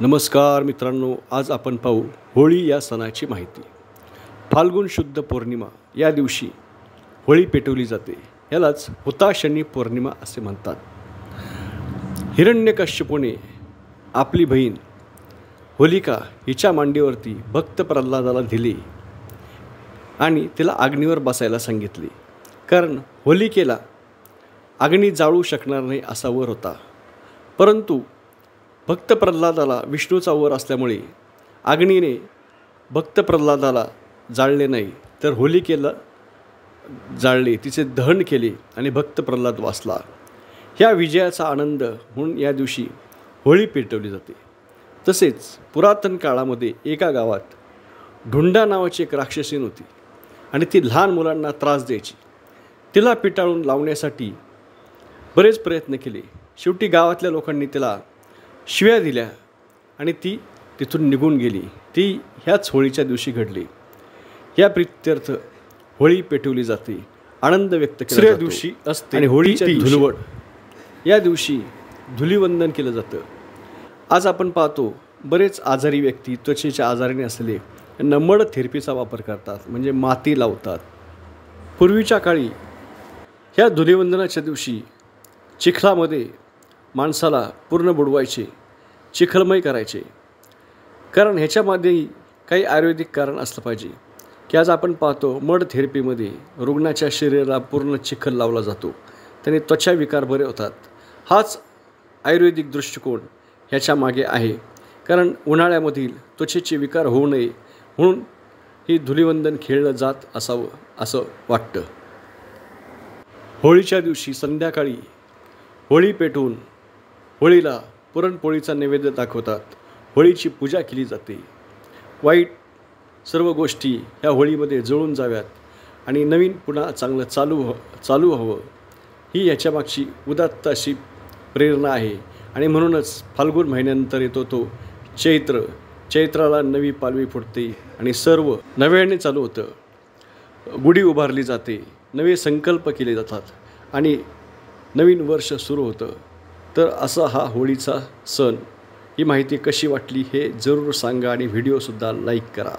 नमस्कार मित्रांनो, आज आपण पाहू होळी या सणाची माहिती। फाल्गुन शुद्ध पौर्णिमा या दिवशी होळी पेटवली जाते। यालाच हुताशनी पौर्णिमा असे म्हणतात। हिरण्यकश्यपूने आपली बहीण होलिका हिच्या मांडीवरती भक्त प्रल्हादाला दिली आणि तिला अग्नीवर बसायला सांगितले, कारण होलिकेला अग्नी जाळू शकणार नाही असा वर होता। परंतु भक्त प्रल्हादाला विष्णूचा वर असल्यामुळे अग्नीने भक्त प्रल्हादाला जाळले नाही, तर होलिकेला जाळले, तिचे दहन केले आणि भक्त प्रल्हाद वाचला। ह्या विजयाचा आनंद म्हणून या दिवशी होळी पेटवली जाते। तसेच पुरातन काळामध्ये एका गावात ढुंडा नावाची एक राक्षसीन होती आणि ती लहान मुलांना त्रास द्यायची। तिला पिटाळून लावण्यासाठी बरेच प्रयत्न केले। शेवटी गावातल्या लोकांनी तिला शिव्या दिल्या आणि ती तिथून निघून गेली। ती ह्याच होळीच्या दिवशी घडली। या प्रित्यर्थ होळी पेटवली जाते, आनंद व्यक्त केला जातो। दिवशी असते आणि होळीच्या धुलवड या दिवशी धुलीवंदन केलं जातं। आज आपण पाहतो बरेच आजारी व्यक्ती त्वचेच्या आजाराने असलेले मड थेरपीचा वापर करतात, म्हणजे माती लावतात। पूर्वीच्या काळी ह्या धुलीवंदनाच्या दिवशी चिखलामध्ये माणसाला पूर्ण बुडवायचे, चिखलमय करायचे, कारण ह्याच्यामध्ये काही आयुर्वेदिक कारण असलं पाहिजे। की आज आपण पाहतो मड थेरपीमध्ये रुग्णाच्या शरीराला पूर्ण चिखल लावला जातो, त्याने त्वचा विकार बरे होतात। हाच आयुर्वेदिक दृष्टिकोन ह्याच्या मागे आहे, कारण उन्हाळ्यामधील त्वचेचे विकार होऊ नये म्हणून ही धुलीवंदन खेळलं जात असावं असं वाटतं। होळीच्या दिवशी संध्याकाळी होळी पेटवून होळीला पुरणपोळीचा नैवेद्य दाखवतात। होळीची पूजा केली जाते। वाईट सर्व गोष्टी ह्या होळीमध्ये जळून जाव्यात आणि नवीन पुन्हा चांगलं चालू हवं, ही ह्याच्या मागची उदात्त अशी प्रेरणा आहे। आणि म्हणूनच फाल्गुन महिन्यानंतर येतो तो चैत्राला नवी पालवी फुटते आणि सर्व नव्याने चालू होतं। गुढी उभारली जाते, नवे संकल्प केले जातात आणि नवीन वर्ष सुरू होतं। तर असा हा होळीचा सण। ही माहिती कशी वाटली हे जरूर सांगा आणि व्हिडिओसुद्धा लाईक करा।